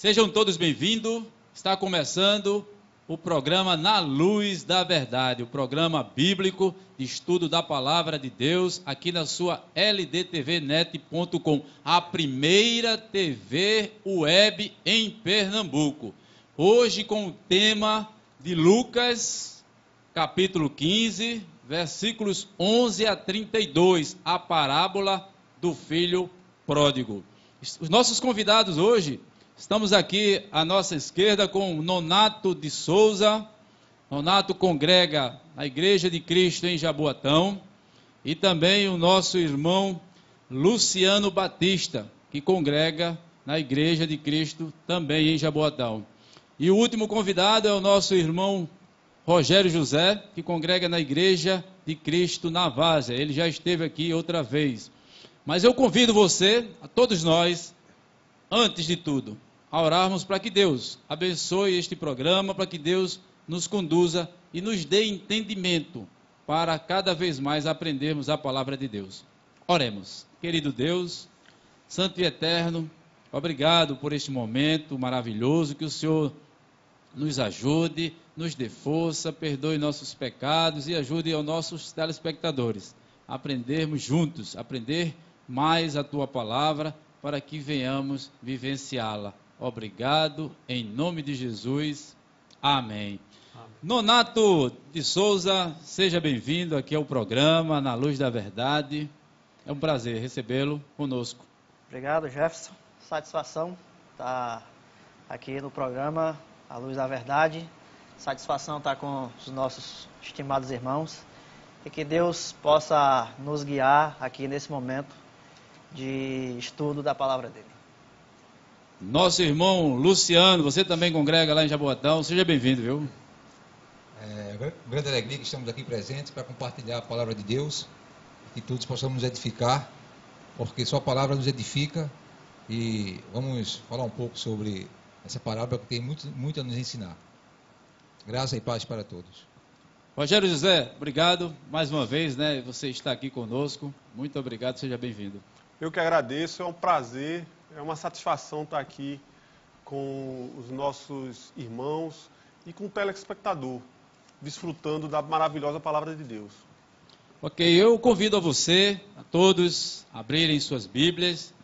Sejam todos bem-vindos. Está começando o programa Na Luz da Verdade, o programa bíblico de estudo da Palavra de Deus, aqui na sua ldtvnet.com, a primeira TV web em Pernambuco. Hoje com o tema de Lucas, capítulo 15, versículos 11 a 32, a parábola do filho pródigo. Os nossos convidados hoje, estamos aqui à nossa esquerda com o Nonato de Souza. Nonato congrega na Igreja de Cristo em Jaboatão. E também o nosso irmão Luciano Batista, que congrega na Igreja de Cristo também em Jaboatão. E o último convidado é o nosso irmão Rogério José, que congrega na Igreja de Cristo na Várzea. Ele já esteve aqui outra vez. Mas eu convido você, a todos nós, antes de tudo, a orarmos para que Deus abençoe este programa, para que Deus nos conduza e nos dê entendimento para cada vez mais aprendermos a palavra de Deus. Oremos. Querido Deus, santo e eterno, obrigado por este momento maravilhoso, que o Senhor nos ajude, nos dê força, perdoe nossos pecados e ajude aos nossos telespectadores a aprendermos juntos, aprender mais a Tua palavra, para que venhamos vivenciá-la. Obrigado, em nome de Jesus. Amém. Nonato de Souza, seja bem-vindo aqui ao programa Na Luz da Verdade. É um prazer recebê-lo conosco. Obrigado, Jefferson. Satisfação estar aqui no programa A Luz da Verdade. Satisfação estar com os nossos estimados irmãos. E que Deus possa nos guiar aqui nesse momento de estudo da palavra dele. Nosso irmão Luciano, você também congrega lá em Jaboatão, seja bem-vindo, viu? Grande alegria que estamos aqui presentes para compartilhar a palavra de Deus, que todos possamos nos edificar, porque só a palavra nos edifica. E vamos falar um pouco sobre essa parábola que tem muito a nos ensinar. Graça e paz para todos. Rogério José, obrigado mais uma vez, né? Você está aqui conosco, muito obrigado, seja bem-vindo. Eu que agradeço, é um prazer, é uma satisfação estar aqui com os nossos irmãos e com o telespectador, desfrutando da maravilhosa palavra de Deus. Ok, eu convido a você, a todos, a abrirem suas Bíblias,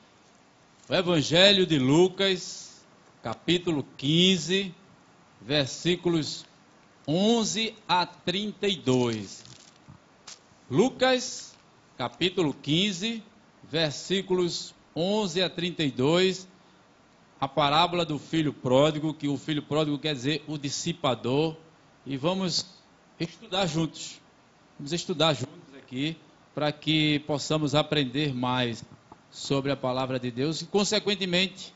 o Evangelho de Lucas, capítulo 15, versículos 11 a 32. Lucas, capítulo 15, versículos 11 a 32, a parábola do filho pródigo, que o filho pródigo quer dizer o dissipador, e vamos estudar juntos. Vamos estudar juntos aqui, para que possamos aprender mais sobre a palavra de Deus e, consequentemente,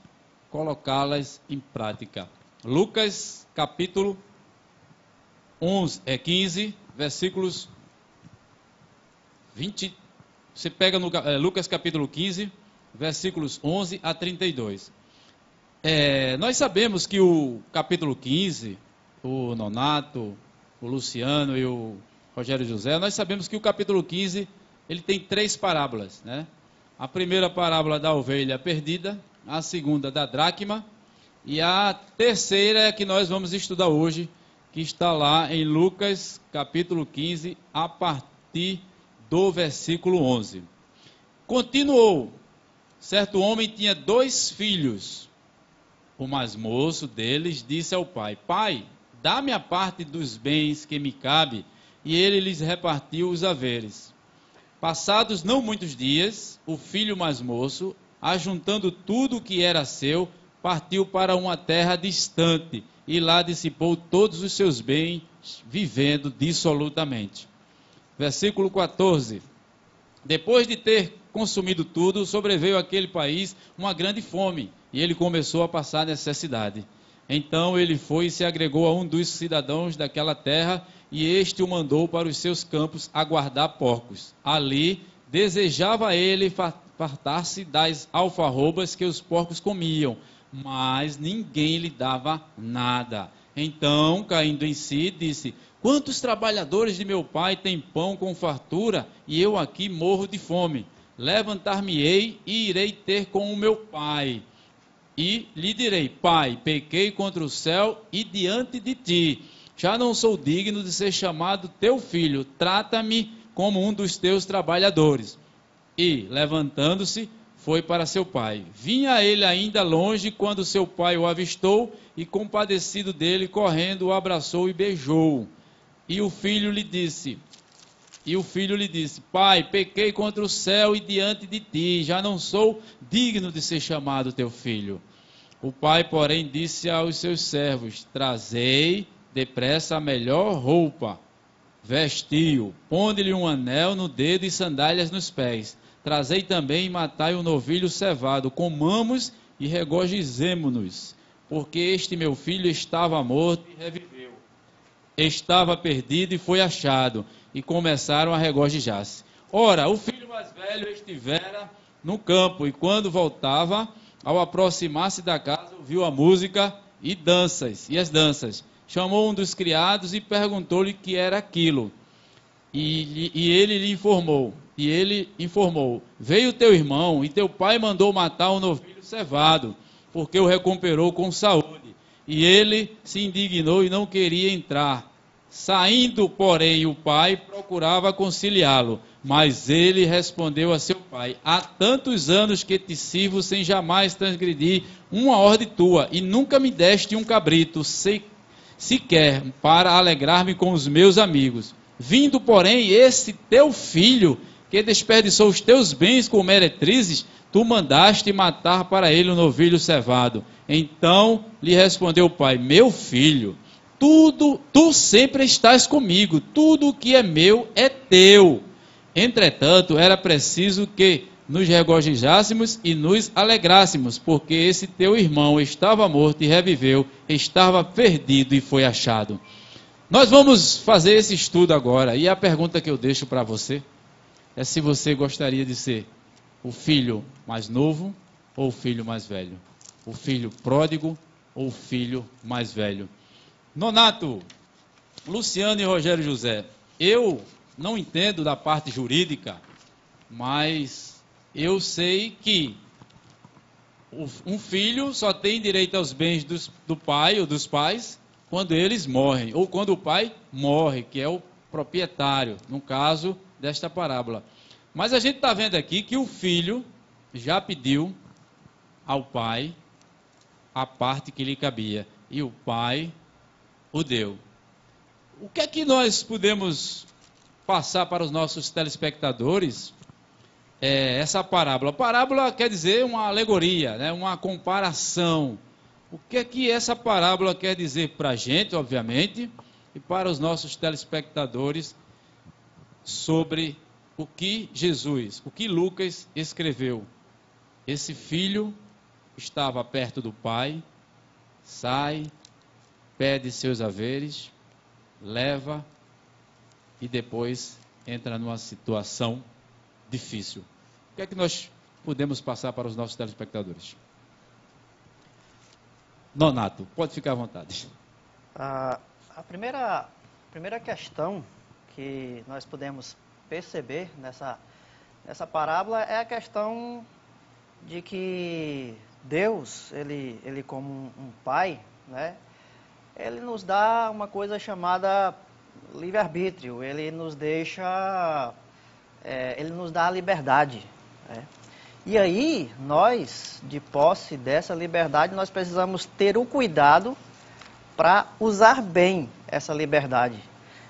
colocá-las em prática. Lucas, capítulo 15, versículos 20. Você pega no Lucas capítulo 15, versículos 11 a 32. Nós sabemos que o capítulo 15, o Nonato, o Luciano e o Rogério José, nós sabemos que o capítulo 15, ele tem 3 parábolas, né? A primeira parábola da ovelha perdida, a segunda da dracma, e a terceira é a que nós vamos estudar hoje, que está lá em Lucas capítulo 15, a partir do versículo 11. Continuou, certo homem tinha 2 filhos. O mais moço deles disse ao pai: Pai, dá-me a parte dos bens que me cabe. E ele lhes repartiu os haveres. Passados não muitos dias, o filho mais moço, ajuntando tudo o que era seu, partiu para uma terra distante, e lá dissipou todos os seus bens, vivendo dissolutamente. Versículo 14. Depois de ter consumido tudo, sobreveio àquele país uma grande fome, e ele começou a passar necessidade. Então ele foi e se agregou a um dos cidadãos daquela terra, e este o mandou para os seus campos a guardar porcos. Ali desejava ele fartar-se das alfarrobas que os porcos comiam, mas ninguém lhe dava nada. Então, caindo em si, disse: Quantos trabalhadores de meu pai têm pão com fartura, e eu aqui morro de fome? Levantar-me-ei e irei ter com o meu pai, e lhe direi: Pai, pequei contra o céu e diante de ti. Já não sou digno de ser chamado teu filho. Trata-me como um dos teus trabalhadores. E, levantando-se, foi para seu pai. Vinha ele ainda longe quando seu pai o avistou e, compadecido dele, correndo, o abraçou e beijou. E o filho lhe disse: Pai, pequei contra o céu e diante de ti, já não sou digno de ser chamado teu filho. O pai, porém, disse aos seus servos: Trazei depressa a melhor roupa, vestiu, ponde-lhe um anel no dedo e sandálias nos pés. Trazei também e matai o novilho cevado, comamos e regozijemo-nos, porque este meu filho estava morto e reviveu, estava perdido e foi achado. E começaram a regozijar-se. Ora, o filho mais velho estivera no campo, e quando voltava, ao aproximar-se da casa, ouviu a música e as danças. Chamou um dos criados e perguntou-lhe que era aquilo. E ele lhe informou. Veio teu irmão, e teu pai mandou matar um novilho cevado, porque o recuperou com saúde. E ele se indignou e não queria entrar. Saindo, porém, o pai procurava conciliá-lo, mas ele respondeu a seu pai: Há tantos anos que te sirvo sem jamais transgredir uma ordem tua, e nunca me deste um cabrito, sequer para alegrar-me com os meus amigos. Vindo, porém, esse teu filho, que desperdiçou os teus bens com meretrizes, tu mandaste matar para ele um novilho cevado. Então lhe respondeu o pai: Meu filho, tu sempre estás comigo, tudo o que é meu é teu. Entretanto, era preciso que nos regozijássemos e nos alegrássemos, porque esse teu irmão estava morto e reviveu, estava perdido e foi achado. Nós vamos fazer esse estudo agora, e a pergunta que eu deixo para você é se você gostaria de ser o filho mais novo ou o filho mais velho, o filho pródigo ou o filho mais velho. Nonato, Luciano e Rogério José, eu não entendo da parte jurídica, mas eu sei que um filho só tem direito aos bens do pai ou dos pais quando eles morrem, ou quando o pai morre, que é o proprietário, no caso desta parábola. Mas a gente está vendo aqui que o filho já pediu ao pai a parte que lhe cabia, e o pai o deu. O que é que nós podemos passar para os nossos telespectadores? Essa parábola. Parábola quer dizer uma alegoria, né? Uma comparação. O que é que essa parábola quer dizer para a gente, obviamente, e para os nossos telespectadores, sobre o que Lucas escreveu? Esse filho estava perto do pai, sai, pede seus haveres, leva e depois entra numa situação difícil. O que é que nós podemos passar para os nossos telespectadores? Nonato, pode ficar à vontade. A primeira questão que nós podemos perceber nessa parábola é a questão de que Deus, ele como um pai, né? Ele nos dá uma coisa chamada livre-arbítrio, ele nos dá a liberdade, né? E aí, nós, de posse dessa liberdade, nós precisamos ter o cuidado para usar bem essa liberdade.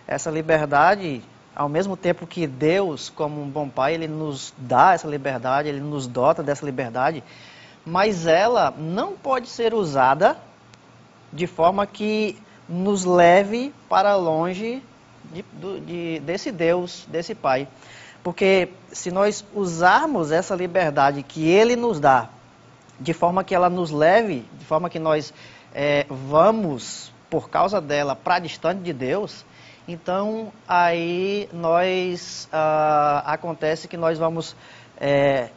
Essa liberdade, ao mesmo tempo que Deus, como um bom pai, ele nos dá essa liberdade, ele nos dota dessa liberdade, mas ela não pode ser usada de forma que nos leve para longe desse Deus, desse Pai. Porque se nós usarmos essa liberdade que Ele nos dá, de forma que ela nos leve, de forma que nós vamos, por causa dela, para distante de Deus, então aí acontece que nós vamos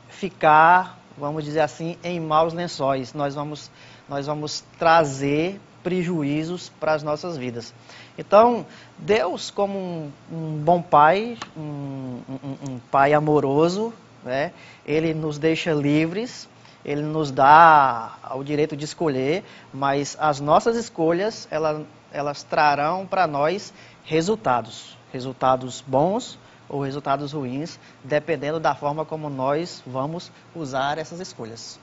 ficar, vamos dizer assim, em maus lençóis. Nós vamos trazer prejuízos para as nossas vidas. Então, Deus, como um bom pai, um pai amoroso, né? Ele nos deixa livres, Ele nos dá o direito de escolher, mas as nossas escolhas, elas trarão para nós resultados. Resultados bons ou resultados ruins, dependendo da forma como nós vamos usar essas escolhas.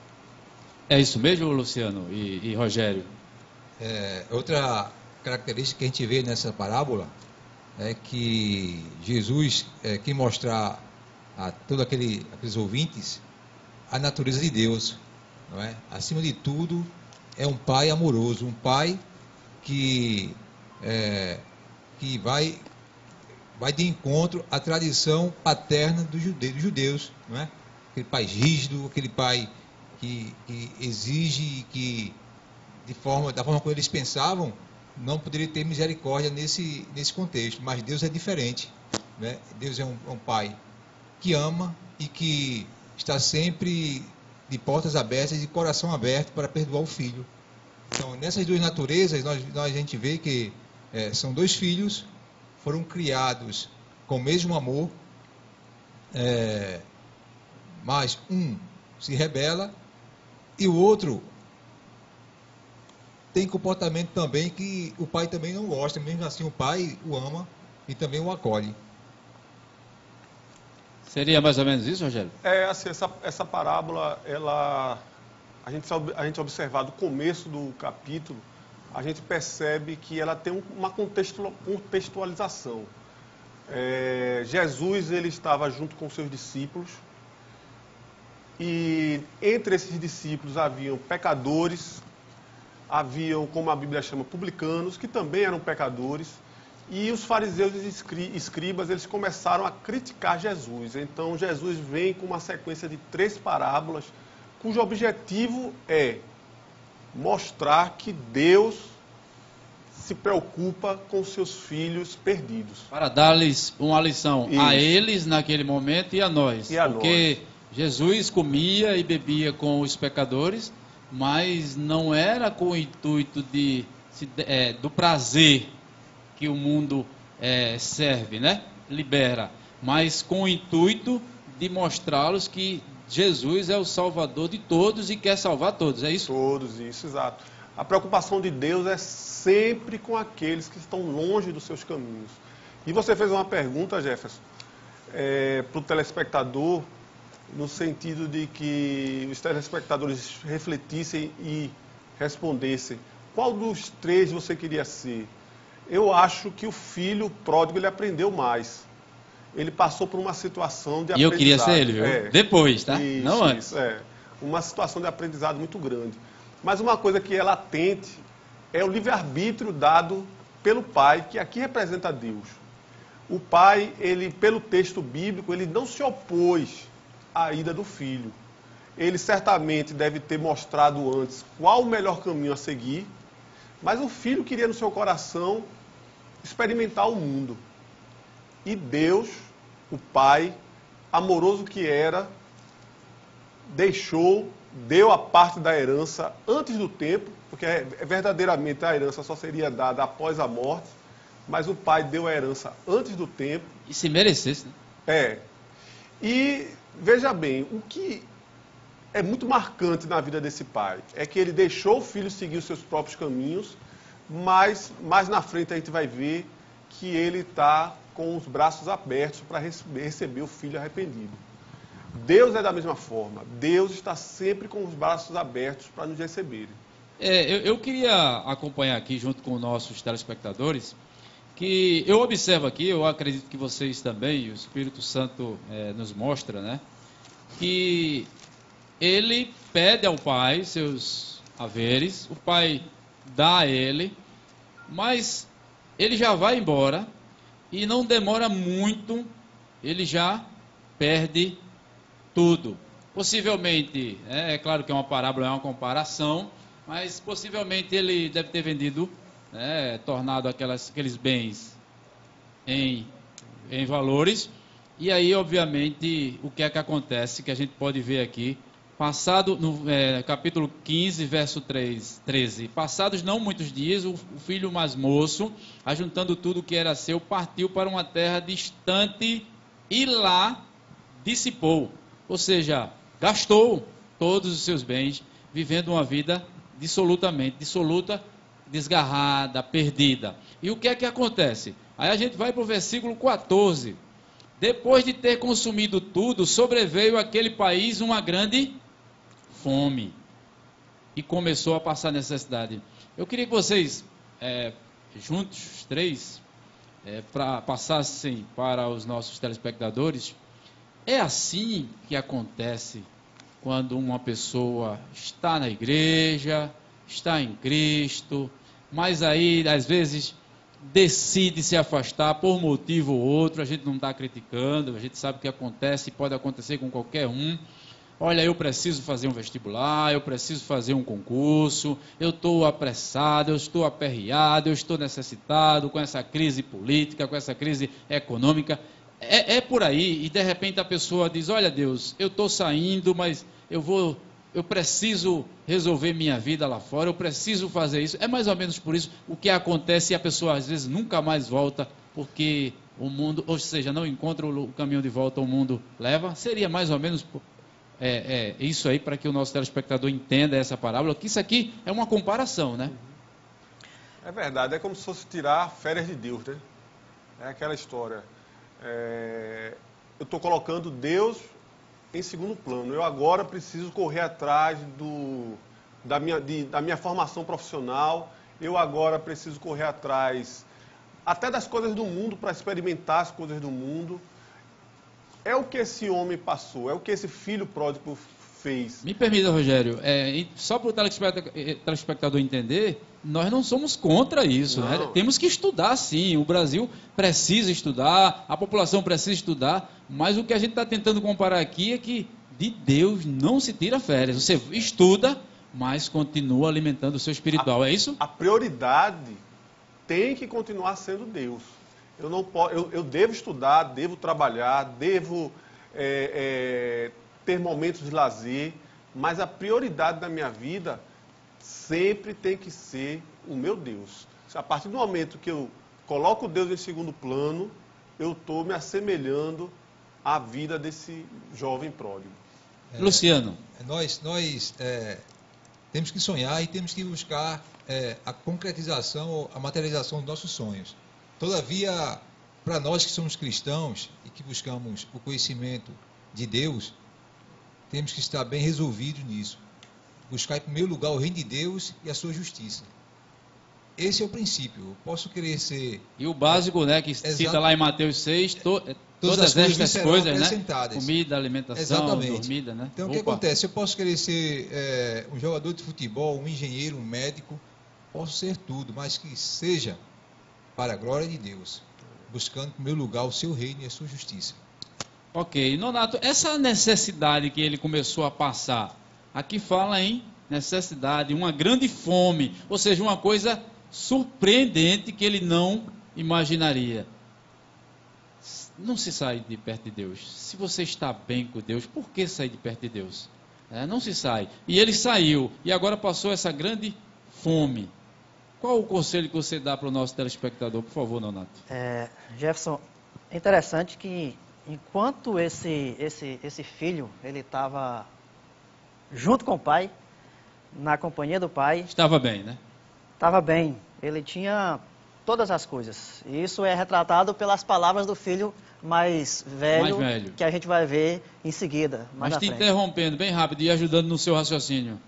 É isso mesmo, Luciano e Rogério? Outra característica que a gente vê nessa parábola é que Jesus quer mostrar a todos aqueles ouvintes a natureza de Deus, não é? Acima de tudo, é um pai amoroso, um pai que vai de encontro à tradição paterna dos judeus, não é? Aquele pai rígido, aquele pai que exige que da forma como eles pensavam, não poderia ter misericórdia nesse contexto, mas Deus é diferente, né? Deus é um pai que ama e que está sempre de portas abertas e de coração aberto para perdoar o filho. Então, nessas duas naturezas, a gente vê que são dois filhos, foram criados com o mesmo amor, mas um se rebela e o outro tem comportamento também que o pai também não gosta, mesmo assim o pai o ama e também o acolhe. Seria mais ou menos isso, Rogério? Assim, essa parábola, a gente observar do começo do capítulo, a gente percebe que ela tem uma contextualização. Jesus, ele estava junto com seus discípulos, e entre esses discípulos haviam pecadores, haviam, como a Bíblia chama, publicanos, que também eram pecadores, e os fariseus e escribas, eles começaram a criticar Jesus. Então, Jesus vem com uma sequência de 3 parábolas, cujo objetivo é mostrar que Deus se preocupa com seus filhos perdidos. Para dar-lhes uma lição a eles naquele momento e a nós. Porque Jesus comia e bebia com os pecadores, mas não era com o intuito do prazer que o mundo serve, né? Libera, mas com o intuito de mostrá-los que Jesus é o Salvador de todos e quer salvar todos, é isso? Todos, isso, exato. A preocupação de Deus é sempre com aqueles que estão longe dos seus caminhos. E você fez uma pergunta, Jefferson, para o telespectador, no sentido de que os telespectadores refletissem e respondessem: qual dos 3 você queria ser? Eu acho que o filho pródigo, ele aprendeu mais. Ele passou por uma situação de aprendizado. E eu queria ser ele, viu? Depois, tá? Isso, não antes. Uma situação de aprendizado muito grande. Mas uma coisa que é latente é o livre-arbítrio dado pelo pai, que aqui representa Deus. O pai, ele, pelo texto bíblico, ele não se opôs à ida do filho. Ele certamente deve ter mostrado antes qual o melhor caminho a seguir, mas o filho queria no seu coração experimentar o mundo. E Deus, o pai, amoroso que era, deu a parte da herança antes do tempo, porque verdadeiramente a herança só seria dada após a morte, mas o pai deu a herança antes do tempo. E se merecesse, né? E veja bem, o que é muito marcante na vida desse pai é que ele deixou o filho seguir os seus próprios caminhos, mas mais na frente a gente vai ver que ele está com os braços abertos para receber o filho arrependido. Deus é da mesma forma. Deus está sempre com os braços abertos para nos receber. Eu queria acompanhar aqui, junto com nossos telespectadores, que eu observo aqui, eu acredito que vocês também, o Espírito Santo nos mostra, né? Que ele pede ao pai seus haveres, o pai dá a ele, mas ele já vai embora e não demora muito, ele já perde tudo. Possivelmente, é claro que é uma parábola, é uma comparação, mas possivelmente ele deve ter vendido, tornado aqueles bens em valores. E aí, obviamente, o que é que acontece, que a gente pode ver aqui, passado no capítulo 15, verso 13, passados não muitos dias, o filho mais moço, ajuntando tudo que era seu, partiu para uma terra distante e lá dissipou, ou seja, gastou todos os seus bens, vivendo uma vida dissoluta, desgarrada, perdida. E o que é que acontece? Aí a gente vai para o versículo 14. Depois de ter consumido tudo, sobreveio àquele país uma grande fome e começou a passar necessidade. Eu queria que vocês, juntos, os três, passassem para os nossos telespectadores. É assim que acontece quando uma pessoa está na igreja, está em Cristo, mas aí, às vezes, decide se afastar por motivo ou outro. A gente não está criticando, a gente sabe o que acontece, pode acontecer com qualquer um. Olha, eu preciso fazer um vestibular, eu preciso fazer um concurso, eu estou apressado, eu estou aperreado, eu estou necessitado com essa crise política, com essa crise econômica. É por aí, e de repente a pessoa diz: olha, Deus, eu estou saindo, mas eu preciso resolver minha vida lá fora, eu preciso fazer isso. É mais ou menos por isso o que acontece, e a pessoa às vezes nunca mais volta, porque o mundo, ou seja, não encontra o caminho de volta, o mundo leva. Seria mais ou menos isso aí, para que o nosso telespectador entenda essa parábola, que isso aqui é uma comparação, né? É verdade, é como se fosse tirar férias de Deus, né? É aquela história. Eu estou colocando Deus em segundo plano. Eu agora preciso correr atrás da minha formação profissional. Eu agora preciso correr atrás até das coisas do mundo, para experimentar as coisas do mundo. É o que esse homem passou, é o que esse filho pródigo fez. Me permita, Rogério, só para o telespectador entender, nós não somos contra isso, né? Temos que estudar, sim. O Brasil precisa estudar, a população precisa estudar, mas o que a gente está tentando comparar aqui é que de Deus não se tira férias. Você estuda, mas continua alimentando o seu espiritual, é isso? A prioridade tem que continuar sendo Deus. Eu devo estudar, devo trabalhar, devo ter momentos de lazer, mas a prioridade da minha vida sempre tem que ser o meu Deus. A partir do momento que eu coloco Deus em segundo plano, eu estou me assemelhando à vida desse jovem pródigo. Luciano. Nós temos que sonhar e temos que buscar a concretização, a materialização dos nossos sonhos. Todavia, para nós que somos cristãos e que buscamos o conhecimento de Deus, temos que estar bem resolvidos nisso. Buscar em primeiro lugar o reino de Deus e a sua justiça. Esse é o princípio. Eu posso querer ser... E o básico, né, que cita lá em Mateus 6, todas estas coisas, né? Comida, alimentação, exatamente. Dormida, né? Então, o que acontece? Eu posso querer ser um jogador de futebol, um engenheiro, um médico, posso ser tudo, mas que seja para a glória de Deus, buscando em primeiro lugar o seu reino e a sua justiça. Ok, Nonato, essa necessidade que ele começou a passar, aqui fala em necessidade, uma grande fome, ou seja, uma coisa surpreendente que ele não imaginaria. Não se sai de perto de Deus. Se você está bem com Deus, por que sair de perto de Deus? Não se sai. E ele saiu, e agora passou essa grande fome. Qual o conselho que você dá para o nosso telespectador, por favor, Nonato? Jefferson, é interessante que enquanto esse filho, ele estava junto com o pai, na companhia do pai... Estava bem, né? Estava bem. Ele tinha todas as coisas. E isso é retratado pelas palavras do filho mais velho, que a gente vai ver em seguida. Mas te interrompendo bem rápido e ajudando no seu raciocínio.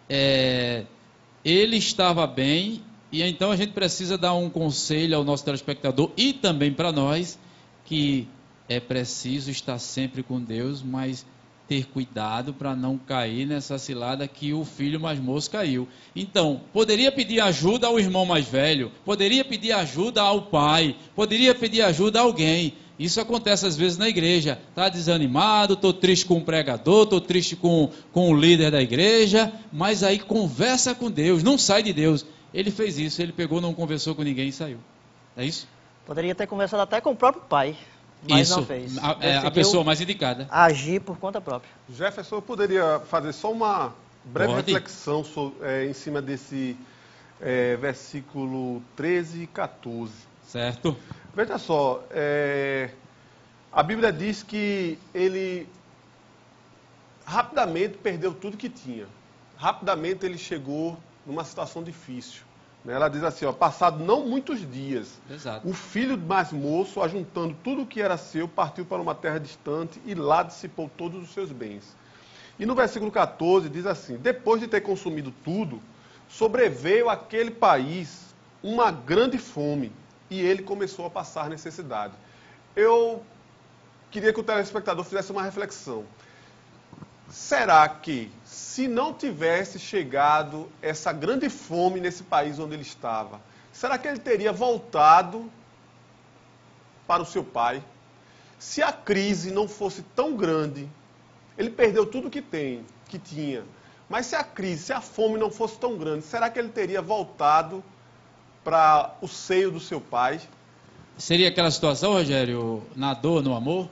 Ele estava bem, e então a gente precisa dar um conselho ao nosso telespectador e também para nós, que é preciso estar sempre com Deus, mas ter cuidado para não cair nessa cilada que o filho mais moço caiu. Então, poderia pedir ajuda ao irmão mais velho, poderia pedir ajuda ao pai, poderia pedir ajuda a alguém. Isso acontece às vezes na igreja. Está desanimado, estou triste com o pregador, estou triste com o líder da igreja, mas aí conversa com Deus, não sai de Deus. Ele fez isso, ele pegou, não conversou com ninguém e saiu. É isso? Poderia ter conversado até com o próprio pai, mas não fez. A pessoa mais indicada. Agir por conta própria. Jefferson, eu poderia fazer só uma breve reflexão em cima desse versículo 13 e 14. Certo. Veja só, a Bíblia diz que ele rapidamente perdeu tudo que tinha. Rapidamente ele chegou numa situação difícil. Ela diz assim, ó, passado não muitos dias, Exato. o filho mais moço, ajuntando tudo o que era seu, partiu para uma terra distante e lá dissipou todos os seus bens. E no versículo 14 diz assim, depois de ter consumido tudo, sobreveio àquele país uma grande fome e ele começou a passar necessidade. Eu queria que o telespectador fizesse uma reflexão. Será que, se não tivesse chegado essa grande fome nesse país onde ele estava, será que ele teria voltado para o seu pai? Se a crise não fosse tão grande, ele perdeu tudo que tinha, mas se a crise, se a fome não fosse tão grande, será que ele teria voltado para o seio do seu pai? Seria aquela situação, Rogério, na dor, no amor?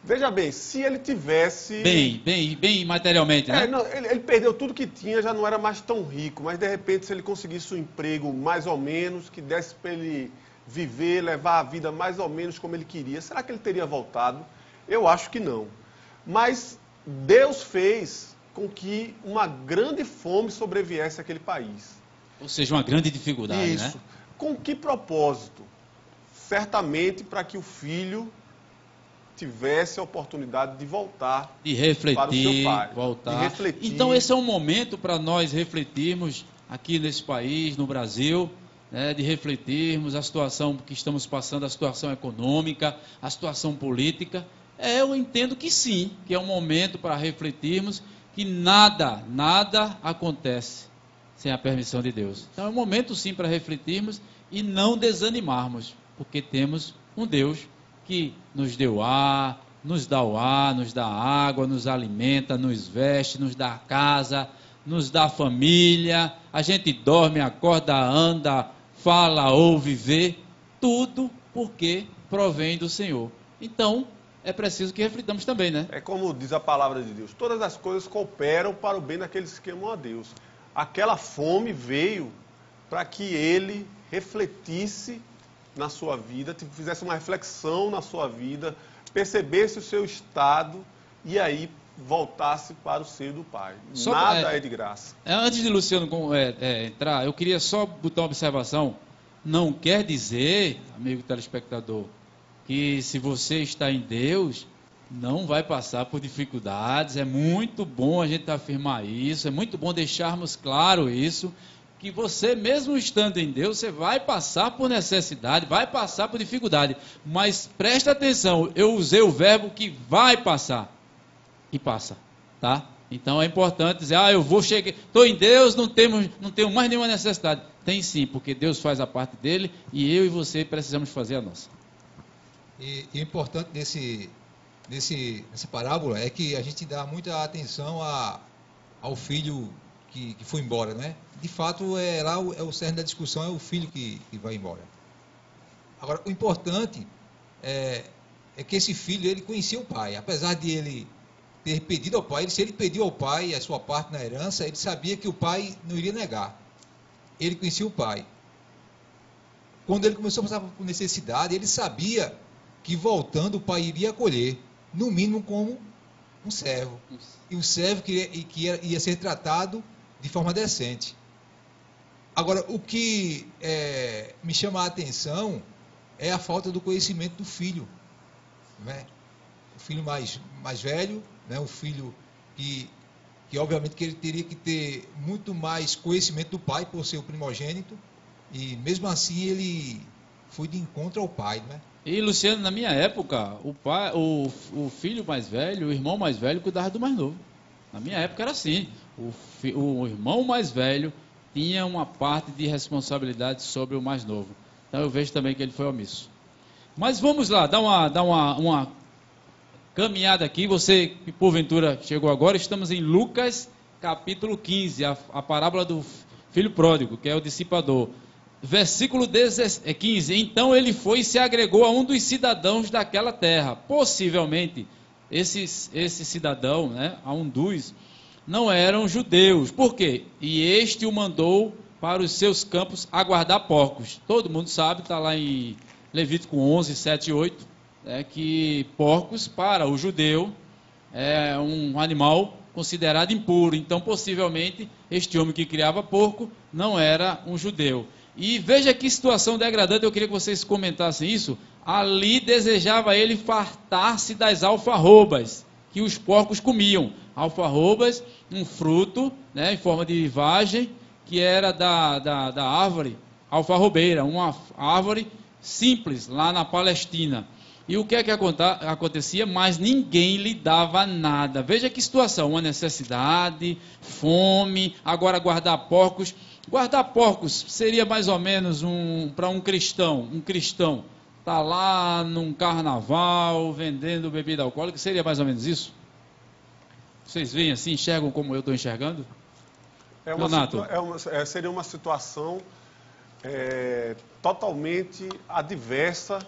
Veja bem, se ele tivesse... Bem materialmente, né? Não, ele perdeu tudo que tinha, já não era mais tão rico, mas de repente se ele conseguisse um emprego mais ou menos, que desse para ele viver, levar a vida mais ou menos como ele queria, será que ele teria voltado? Eu acho que não. Mas Deus fez com que uma grande fome sobreviesse àquele país. Ou seja, uma grande dificuldade, Isso. né? Com que propósito? Certamente para que o filho tivesse a oportunidade de voltar de refletir, para o seu pai, voltar. De refletir. Então esse é um momento para nós refletirmos aqui nesse país, no Brasil, né, de refletirmos a situação que estamos passando, a situação econômica, a situação política. Eu entendo que sim, que é um momento para refletirmos que nada acontece sem a permissão de Deus. Então é um momento sim para refletirmos e não desanimarmos, porque temos um Deus que nos deu ar, nos dá o ar, nos dá água, nos alimenta, nos veste, nos dá casa, nos dá família, a gente dorme, acorda, anda, fala, ouve, vê, tudo porque provém do Senhor. Então, é preciso que reflitamos também, né? É como diz a palavra de Deus, todas as coisas cooperam para o bem daqueles que amam a Deus. Aquela fome veio para que ele refletisse na sua vida, fizesse uma reflexão na sua vida, percebesse o seu estado e aí voltasse para o seio do Pai. Nada é de graça. Antes de Luciano entrar, eu queria só botar uma observação. Não quer dizer, amigo telespectador, que se você está em Deus, não vai passar por dificuldades. É muito bom a gente afirmar isso, é muito bom deixarmos claro isso, que você mesmo estando em Deus, você vai passar por necessidade, vai passar por dificuldade, mas presta atenção, eu usei o verbo que vai passar, e passa, tá? Então é importante dizer, eu vou chegar, estou em Deus, não tenho mais nenhuma necessidade. Tem sim, porque Deus faz a parte dele, e eu e você precisamos fazer a nossa. E o importante nessa parábola é que a gente dá muita atenção ao filho que foi embora, né? De fato, o cerne da discussão é o filho que vai embora. Agora, o importante é que esse filho, ele conhecia o pai. Apesar de ele ter pedido ao pai, se ele pediu ao pai a sua parte na herança, ele sabia que o pai não iria negar. Ele conhecia o pai. Quando ele começou a passar por necessidade, ele sabia que voltando o pai iria acolher, no mínimo como um servo. E o servo ia ser tratado de forma decente. Agora, o que me chama a atenção é a falta do conhecimento do filho, né? O filho mais velho, né? O filho que obviamente que ele teria que ter muito mais conhecimento do pai por ser o primogênito, e mesmo assim ele foi de encontro ao pai, né? E Luciano, na minha época, o filho mais velho, o irmão mais velho cuidava do mais novo. Na minha época era assim, o irmão mais velho tinha uma parte de responsabilidade sobre o mais novo. Então eu vejo também que ele foi omisso. Mas vamos lá, dar uma caminhada aqui. Você que porventura chegou agora, estamos em Lucas capítulo 15, a parábola do filho pródigo, que é o dissipador. Versículo 15. Então ele foi e se agregou a um dos cidadãos daquela terra. Possivelmente esse cidadão, né, a um dos, não eram judeus. Por quê? E este o mandou para os seus campos aguardar porcos. Todo mundo sabe, está lá em Levítico 11, 7 e 8, que porcos para o judeu é um animal considerado impuro. Então, possivelmente, este homem que criava porco não era um judeu. E veja que situação degradante, eu queria que vocês comentassem isso. Ali desejava ele fartar-se das alfarrobas que os porcos comiam. Alfarrobas, um fruto, né, em forma de vagem, que era da árvore alfarrobeira, uma árvore simples lá na Palestina. E o que é que acontecia? Mas ninguém lhe dava nada. Veja que situação, uma necessidade, fome, agora guardar porcos. Guardar porcos seria mais ou menos para um cristão está lá num carnaval vendendo bebida alcoólica, seria mais ou menos isso? Vocês veem assim, enxergam como eu estou enxergando? Seria uma situação totalmente adversa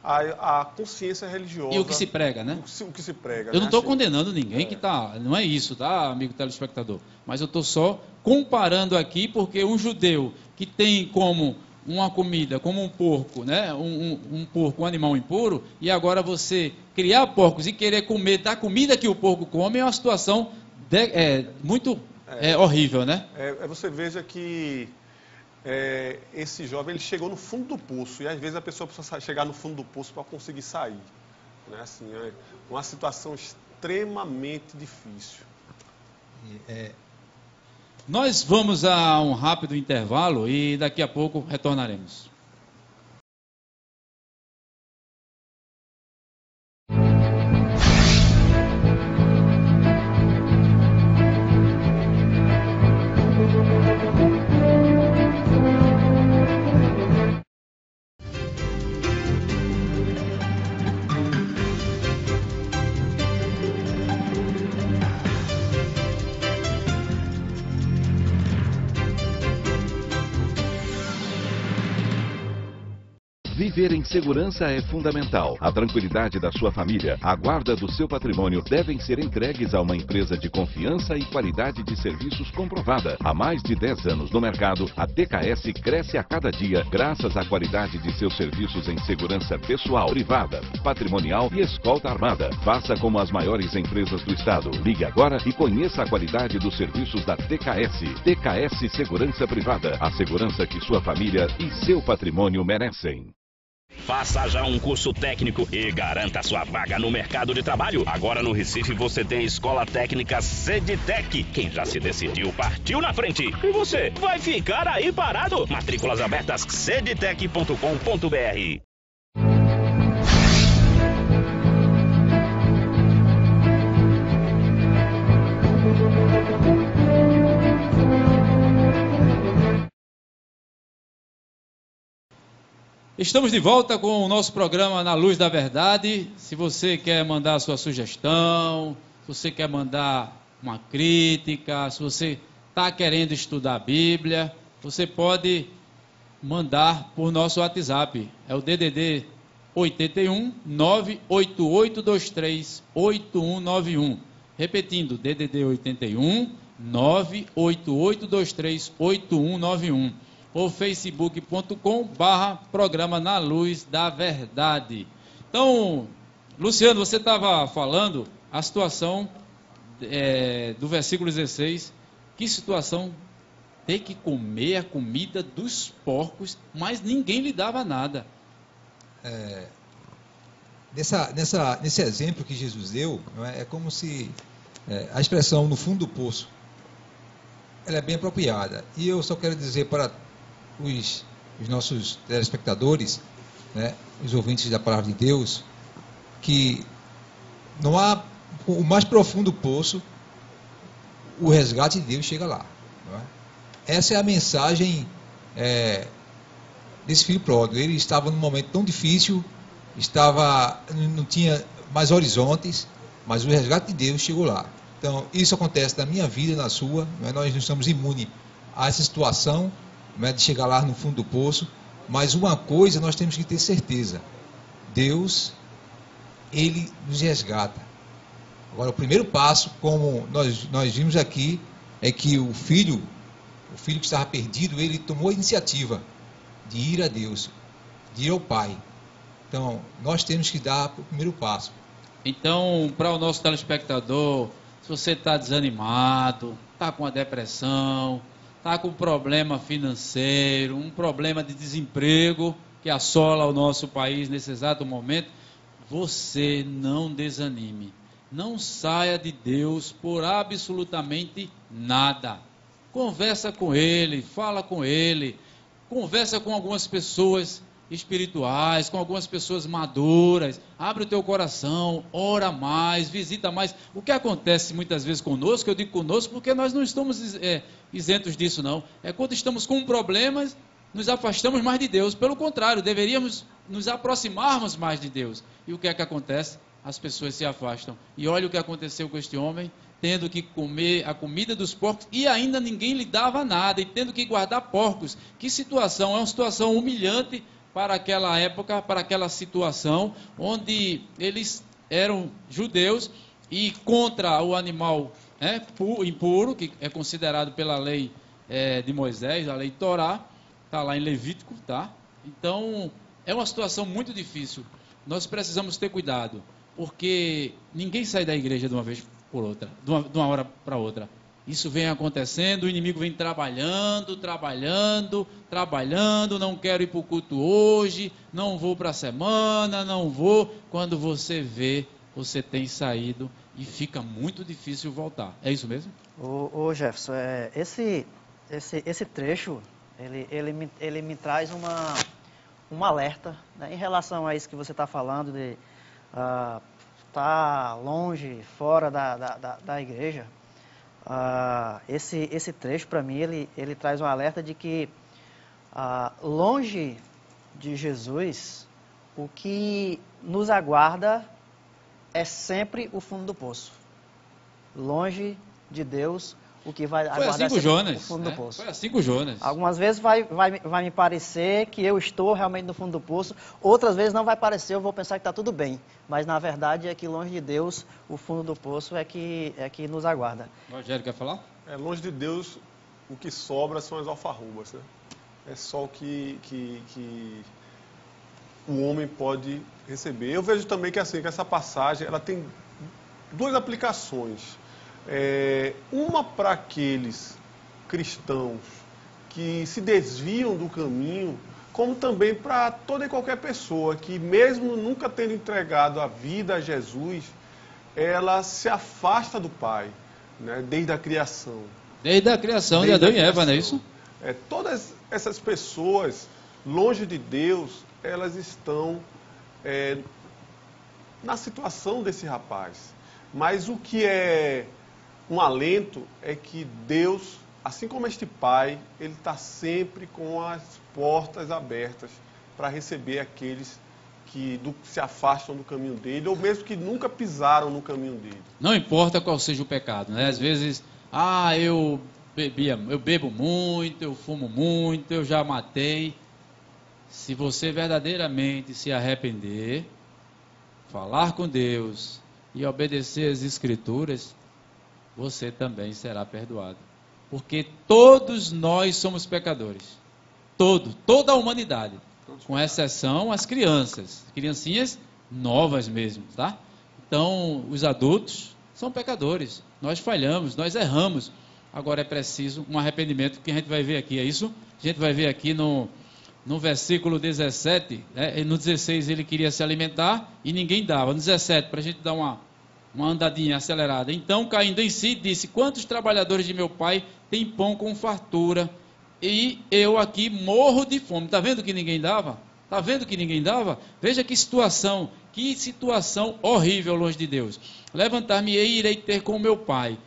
à consciência religiosa. E o que se prega, né? O que se prega. Eu não estou condenando ninguém que está... Não é isso, tá, amigo telespectador? Mas eu estou só comparando aqui, porque um judeu que tem como uma comida, como um porco, né? Um porco, um animal impuro, e agora você criar porcos e querer comer da comida que o porco come, é uma situação muito horrível, né? Você veja que esse jovem, ele chegou no fundo do poço, e às vezes a pessoa precisa chegar no fundo do poço para conseguir sair. Né? Assim, é uma situação extremamente difícil. Nós vamos a um rápido intervalo e daqui a pouco retornaremos. Viver em segurança é fundamental. A tranquilidade da sua família, a guarda do seu patrimônio devem ser entregues a uma empresa de confiança e qualidade de serviços comprovada. Há mais de 10 anos no mercado, a TKS cresce a cada dia graças à qualidade de seus serviços em segurança pessoal, privada, patrimonial e escolta armada. Faça como as maiores empresas do estado. Ligue agora e conheça a qualidade dos serviços da TKS. TKS Segurança Privada. A segurança que sua família e seu patrimônio merecem. Faça já um curso técnico e garanta sua vaga no mercado de trabalho. Agora no Recife você tem a Escola Técnica Cedtec. Quem já se decidiu partiu na frente. E você vai ficar aí parado? Matrículas abertas cedtec.com.br. Estamos de volta com o nosso programa Na Luz da Verdade. Se você quer mandar a sua sugestão, se você quer mandar uma crítica, se você está querendo estudar a Bíblia, você pode mandar por nosso WhatsApp. É o DDD 81 98823 8191. Repetindo, DDD 81 98823 8191. Ou facebook.com/programa Na Luz da Verdade. Então, Luciano, você estava falando a situação do versículo 16. Que situação? Ter que comer a comida dos porcos, mas ninguém lhe dava nada. Nesse exemplo que Jesus deu, é como se a expressão no fundo do poço, ela é bem apropriada. E eu só quero dizer para os nossos telespectadores, né, os ouvintes da Palavra de Deus, que não há o mais profundo poço, o resgate de Deus chega lá. Não é? Essa é a mensagem desse filho pródigo. Ele estava num momento tão difícil, não tinha mais horizontes, mas o resgate de Deus chegou lá. Então, isso acontece na minha vida, na sua, não é? Nós não estamos imunes a essa situação, não é, de chegar lá no fundo do poço, mas uma coisa nós temos que ter certeza: Deus, Ele nos resgata. Agora, o primeiro passo, como nós vimos aqui, é que o filho que estava perdido, ele tomou a iniciativa de ir a Deus, de ir ao Pai. Então, nós temos que dar o primeiro passo. Então, para o nosso telespectador, se você está desanimado, está com a depressão, está com problema financeiro, um problema de desemprego que assola o nosso país nesse exato momento, você não desanime. Não saia de Deus por absolutamente nada. Conversa com Ele, fala com Ele, conversa com algumas pessoas espirituais, com algumas pessoas maduras, abre o teu coração, ora mais, visita mais. O que acontece muitas vezes conosco, eu digo conosco porque nós não estamos isentos disso não, é quando estamos com problemas, nos afastamos mais de Deus, pelo contrário, deveríamos nos aproximarmos mais de Deus. E o que é que acontece? As pessoas se afastam. E olha o que aconteceu com este homem, tendo que comer a comida dos porcos e ainda ninguém lhe dava nada, e tendo que guardar porcos. Que situação, é uma situação humilhante para aquela época, para aquela situação, onde eles eram judeus e contra o animal impuro, que é considerado pela lei de Moisés, a lei Torá, está lá em Levítico, tá? Então, é uma situação muito difícil. Nós precisamos ter cuidado, porque ninguém sai da igreja de uma vez por outra, de uma hora para outra. Isso vem acontecendo, o inimigo vem trabalhando, não quero ir para o culto hoje, não vou para a semana, não vou. Quando você vê, você tem saído e fica muito difícil voltar. É isso mesmo? Ô Jefferson, esse trecho, ele me traz um alerta, né, em relação a isso que você está falando, de estar longe, fora da igreja. Esse trecho, para mim, ele traz um alerta de que, longe de Jesus, o que nos aguarda é sempre o fundo do poço. Longe de Deus, o que vai aguardar é sempre o fundo do poço. Foi assim com Jonas. Algumas vezes vai me parecer que eu estou realmente no fundo do poço, outras vezes não vai parecer, eu vou pensar que está tudo bem. Mas na verdade é que longe de Deus, o fundo do poço é que nos aguarda. Rogério, quer falar? Longe de Deus, o que sobra são as alfarrubas, né? É só o que o homem pode receber. Eu vejo também que essa passagem ela tem duas aplicações. Uma para aqueles cristãos que se desviam do caminho, como também para toda e qualquer pessoa que, mesmo nunca tendo entregado a vida a Jesus, ela se afasta do Pai, né, desde a criação. Desde a criação de Adão e Eva, não é isso? Todas essas pessoas, longe de Deus, elas estão na situação desse rapaz. Mas o que é um alento é que Deus, assim como este Pai, Ele está sempre com as portas abertas para receber aqueles que se afastam do caminho dele, ou mesmo que nunca pisaram no caminho dele. Não importa qual seja o pecado, né? Às vezes, eu bebo muito, eu fumo muito, eu já matei. Se você verdadeiramente se arrepender, falar com Deus e obedecer às Escrituras, você também será perdoado. Porque todos nós somos pecadores. Toda a humanidade. Com exceção as criancinhas novas mesmo, tá? Então, os adultos são pecadores. Nós falhamos, nós erramos. Agora é preciso um arrependimento, que a gente vai ver aqui, é isso? A gente vai ver aqui no versículo 17, no 16 ele queria se alimentar e ninguém dava. No 17, para a gente dar uma andadinha acelerada. Então, caindo em si, disse: quantos trabalhadores de meu pai têm pão com fartura e eu aqui morro de fome? Está vendo que ninguém dava? Está vendo que ninguém dava? Veja que situação horrível longe de Deus. Levantar-me-ei e irei ter com meu pai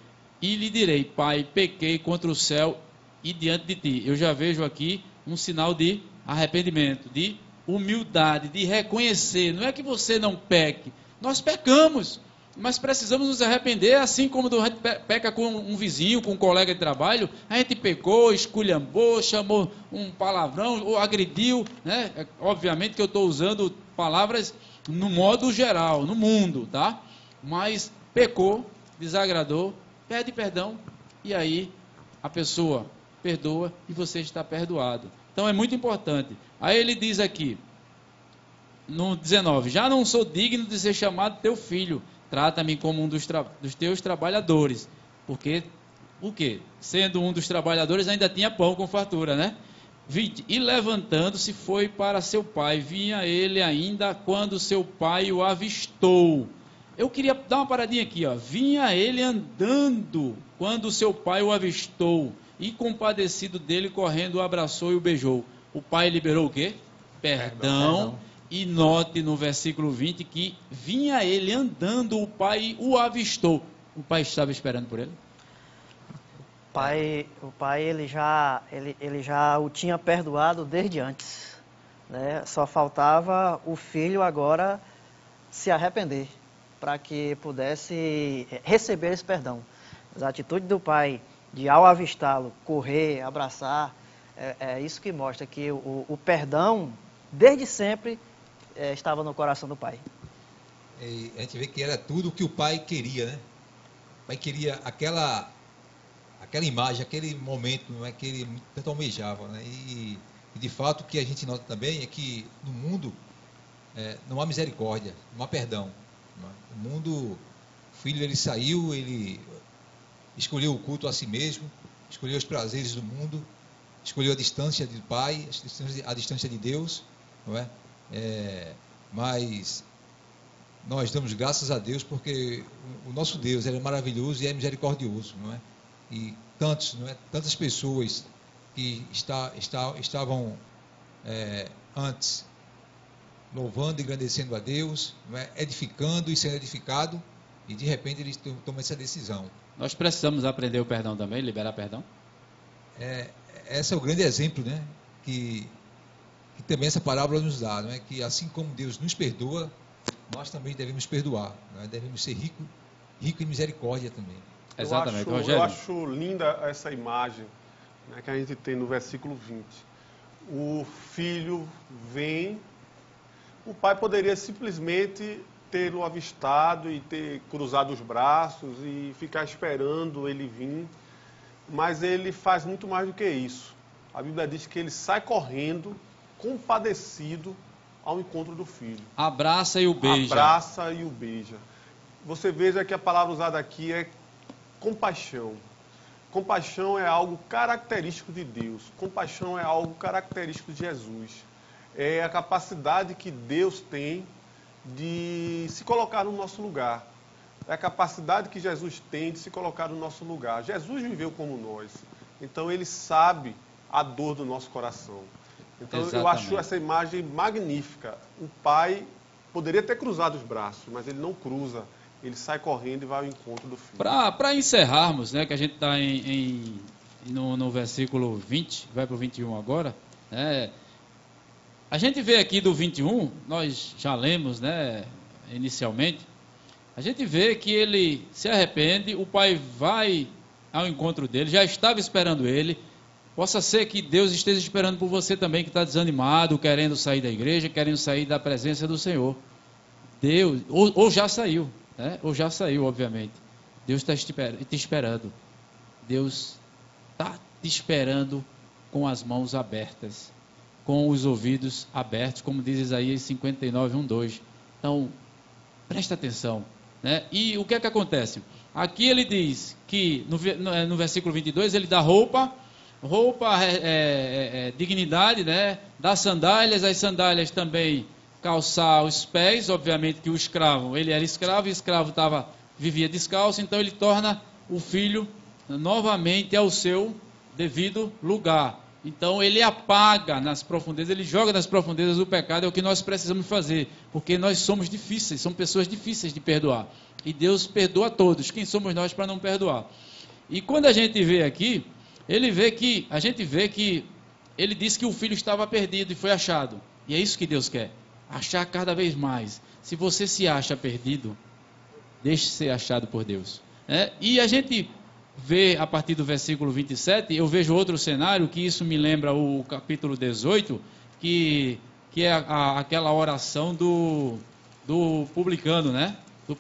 e lhe direi: Pai, pequei contra o céu e diante de ti. Eu já vejo aqui um sinal de arrependimento, de humildade, de reconhecer. Não é que você não peque, nós pecamos, mas precisamos nos arrepender, assim como a gente peca com um vizinho, com um colega de trabalho. A gente pecou, esculhambou, chamou um palavrão, ou agrediu, né? Obviamente que eu estou usando palavras no modo geral, no mundo, tá? Mas pecou, desagradou, pede perdão, e aí a pessoa perdoa e você está perdoado. Então é muito importante. Aí ele diz aqui: no 19, já não sou digno de ser chamado teu filho, trata-me como um dos teus trabalhadores. Porque, o quê? Sendo um dos trabalhadores, ainda tinha pão com fartura, né? 20, e levantando-se foi para seu pai, vinha ele ainda quando seu pai o avistou. Eu queria dar uma paradinha aqui, ó. Vinha ele andando quando seu pai o avistou, e compadecido dele, correndo, o abraçou e o beijou. O pai liberou o quê? Perdão. E note no versículo 20 que vinha ele andando, o pai o avistou. O pai estava esperando por ele? O pai ele já o tinha perdoado desde antes, né? Só faltava o filho agora se arrepender para que pudesse receber esse perdão. Mas a atitude do pai de, ao avistá-lo, correr, abraçar, é isso que mostra que o perdão desde sempre estava no coração do pai. E a gente vê que era tudo o que o pai queria, né? O pai queria aquela imagem, aquele momento, não é, que ele tanto almejava, né? E de fato o que a gente nota também é que no mundo não há misericórdia, não há perdão. Não é? O mundo, o filho ele saiu, ele escolheu o culto a si mesmo, escolheu os prazeres do mundo, escolheu a distância do pai, a distância de Deus, não é? Mas nós damos graças a Deus porque o nosso Deus é maravilhoso e é misericordioso, não é? E tantas pessoas que estavam antes louvando e agradecendo a Deus, não é? Edificando e sendo edificado, e de repente eles tomam essa decisão. Nós precisamos aprender o perdão também, liberar perdão? Esse é o grande exemplo, né? Que também essa parábola nos dá, não é? Que assim como Deus nos perdoa, nós também devemos perdoar, não é? Devemos ser rico em misericórdia também. Exatamente, Rogério. Eu acho linda essa imagem, né, que a gente tem no versículo 20. O filho vem, o pai poderia simplesmente tê-lo avistado e ter cruzado os braços e ficar esperando ele vir, mas ele faz muito mais do que isso. A Bíblia diz que ele sai correndo, compadecido, ao encontro do filho. Abraça e o beija. Abraça e o beija. Você veja que a palavra usada aqui é compaixão. Compaixão é algo característico de Deus. Compaixão é algo característico de Jesus. É a capacidade que Deus tem de se colocar no nosso lugar. É a capacidade que Jesus tem de se colocar no nosso lugar. Jesus viveu como nós. Então ele sabe a dor do nosso coração. Então eu acho essa imagem magnífica. O pai poderia ter cruzado os braços, mas ele não cruza. Ele sai correndo e vai ao encontro do filho. Para encerrarmos, né, que a gente está no versículo 20, vai para o 21 agora, né, a gente vê aqui do 21, nós já lemos, né, inicialmente, a gente vê que ele se arrepende, o pai vai ao encontro dele, já estava esperando ele. Possa ser que Deus esteja esperando por você também, que está desanimado, querendo sair da igreja, querendo sair da presença do Senhor. Deus, ou já saiu, né? Ou já saiu, obviamente. Deus está te esperando. Deus está te esperando com as mãos abertas, com os ouvidos abertos, como diz Isaías 59, 1, 2. Então, presta atenção, né? E o que é que acontece? Aqui ele diz que, no versículo 22, ele dá roupa dignidade, né? Dá sandálias, as sandálias também calçar os pés, obviamente que o escravo, ele era escravo, e o escravo vivia descalço, então ele torna o filho novamente ao seu devido lugar. Então ele apaga nas profundezas, ele joga nas profundezas do pecado, é o que nós precisamos fazer, porque nós somos difíceis, somos pessoas difíceis de perdoar, e Deus perdoa a todos. Quem somos nós para não perdoar? E quando a gente vê aqui, a gente vê que ele disse que o filho estava perdido e foi achado. E é isso que Deus quer, achar cada vez mais. Se você se acha perdido, deixe ser achado por Deus. E a gente vê a partir do versículo 27, eu vejo outro cenário, que isso me lembra o capítulo 18, que é aquela oração do publicano, né? Do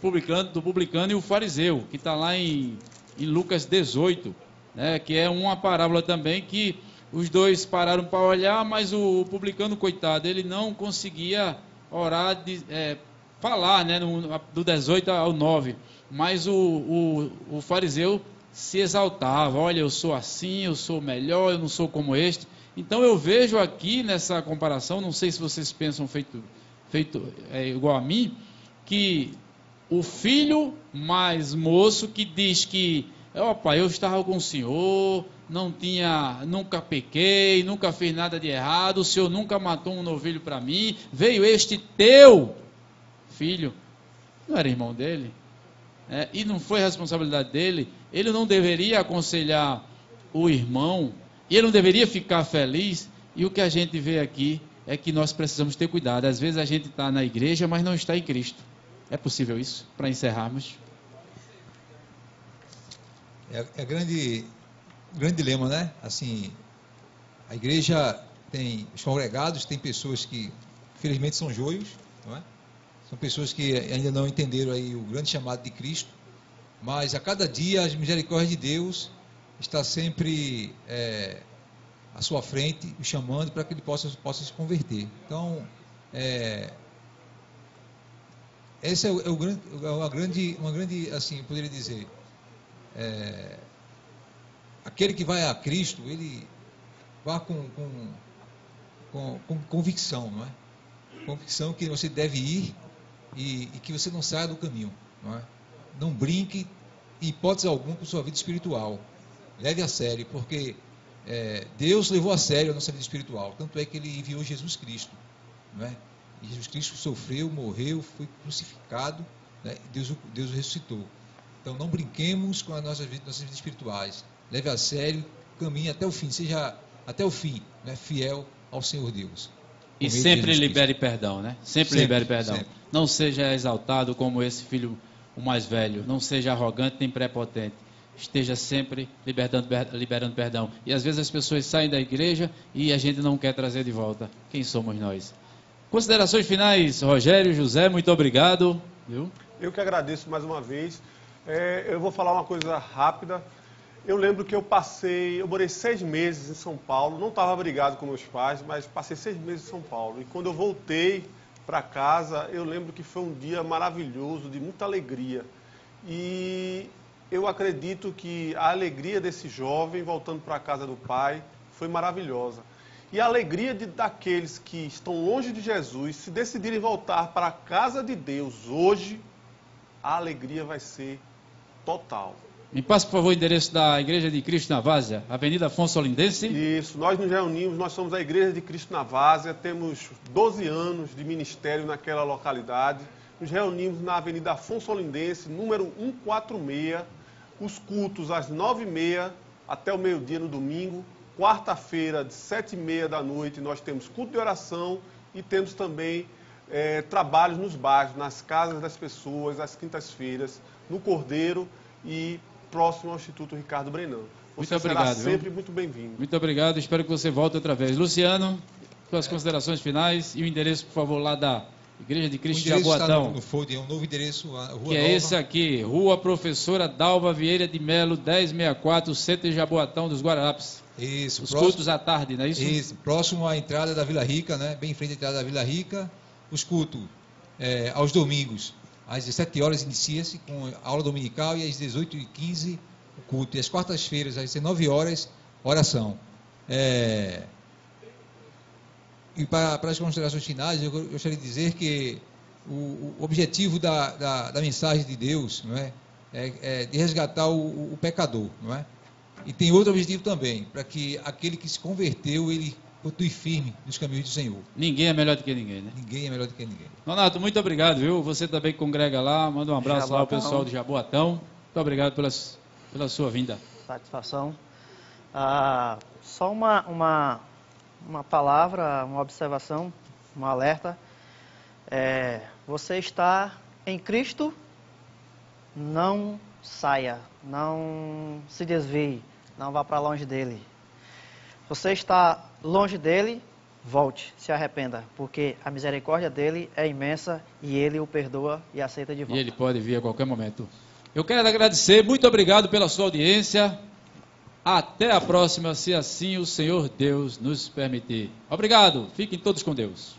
publicano e o fariseu, que está lá em Lucas 18, né? Que é uma parábola também que os dois pararam para olhar, mas o publicano, coitado, ele não conseguia orar, falar, né, do 18 ao 9. Mas o fariseu se exaltava: olha, eu sou assim, eu sou melhor, eu não sou como este. Então eu vejo aqui nessa comparação, não sei se vocês pensam feito igual a mim, que o filho mais moço que diz que, pai, eu estava com o senhor, nunca pequei, nunca fiz nada de errado, o senhor nunca matou um novilho para mim, veio este teu filho, não era irmão dele, e não foi responsabilidade dele, ele não deveria aconselhar o irmão, e ele não deveria ficar feliz. E o que a gente vê aqui é que nós precisamos ter cuidado. Às vezes a gente está na igreja, mas não está em Cristo. É possível isso? Para encerrarmos. É grande dilema, né? Assim, a igreja tem os congregados, tem pessoas que, infelizmente, são joios, não é? São pessoas que ainda não entenderam aí o grande chamado de Cristo, mas a cada dia as misericórdias de Deus está sempre à sua frente, o chamando para que ele possa se converter. Então, esse é uma grande, assim, eu poderia dizer, aquele que vai a Cristo, ele vai com convicção, não é? Convicção que você deve ir e que você não saia do caminho, não é? Não brinque, em hipótese alguma, com sua vida espiritual. Leve a sério, porque Deus levou a sério a nossa vida espiritual. Tanto é que Ele enviou Jesus Cristo, não é? E Jesus Cristo sofreu, morreu, foi crucificado, né? Deus o ressuscitou. Então não brinquemos com as nossas vidas espirituais. Leve a sério, caminhe até o fim, seja até o fim, né? Fiel ao Senhor Deus. E sempre libere perdão, né? Sempre libere perdão. Sempre. Não seja exaltado como esse filho, o mais velho. Não seja arrogante nem prepotente. Esteja sempre liberando perdão. E às vezes as pessoas saem da igreja e a gente não quer trazer de volta. Quem somos nós? Considerações finais, Rogério, José, muito obrigado. Viu? Eu que agradeço mais uma vez. Eu vou falar uma coisa rápida. Eu lembro que eu morei 6 meses em São Paulo, não estava brigado com meus pais, mas passei 6 meses em São Paulo. E quando eu voltei para casa, eu lembro que foi um dia maravilhoso, de muita alegria. E eu acredito que a alegria desse jovem voltando para a casa do pai foi maravilhosa. E a alegria daqueles que estão longe de Jesus, se decidirem voltar para a casa de Deus hoje, a alegria vai ser total. Me passe, por favor, o endereço da Igreja de Cristo na Várzea, Avenida Afonso Olindense. Isso, nós nos reunimos, nós somos a Igreja de Cristo na Várzea, temos 12 anos de ministério naquela localidade. Nos reunimos na Avenida Afonso Olindense, número 146, os cultos às 9h30 até o meio-dia no domingo. Quarta-feira, de 7h30 da noite, nós temos culto de oração e temos também trabalhos nos bairros, nas casas das pessoas, às quintas-feiras, no Cordeiro e próximo ao Instituto Ricardo Brenan. Você muito obrigado, será sempre muito bem-vindo. Muito obrigado, espero que você volte outra vez. Luciano, suas considerações finais e o endereço, por favor, lá da Igreja de Cristo de Jaboatão. No folder, um novo endereço, a Rua que Nova. É esse aqui, Rua Professora Dalva Vieira de Melo, 1064, Centro de Jaboatão dos Guararapes. Isso, os cultos à tarde, não é isso? Isso, próximo à entrada da Vila Rica, né? Bem em frente à entrada da Vila Rica. Os cultos aos domingos, às 17 horas inicia-se com a aula dominical e às 18h15 o culto. E às quartas-feiras, às 19 horas, oração. E para as considerações finais, eu gostaria de dizer que o objetivo da mensagem de Deus, não é de resgatar o pecador, não é? E tem outro objetivo também, para que aquele que se converteu, ele continue firme nos caminhos do Senhor. Ninguém é melhor do que ninguém, né? Ninguém é melhor do que ninguém. Nonato, muito obrigado, viu? Você também congrega lá, manda um abraço lá ao pessoal de Jaboatão. Muito obrigado pela sua vinda. Satisfação. Só uma palavra, uma observação, um alerta. Você está em Cristo, não saia, não se desvie, não vá para longe dele. Você está longe dele, volte, se arrependa, porque a misericórdia dele é imensa e ele o perdoa e aceita de volta. E ele pode vir a qualquer momento. Eu quero agradecer, muito obrigado pela sua audiência. Até a próxima, se assim o Senhor Deus nos permitir. Obrigado, fiquem todos com Deus.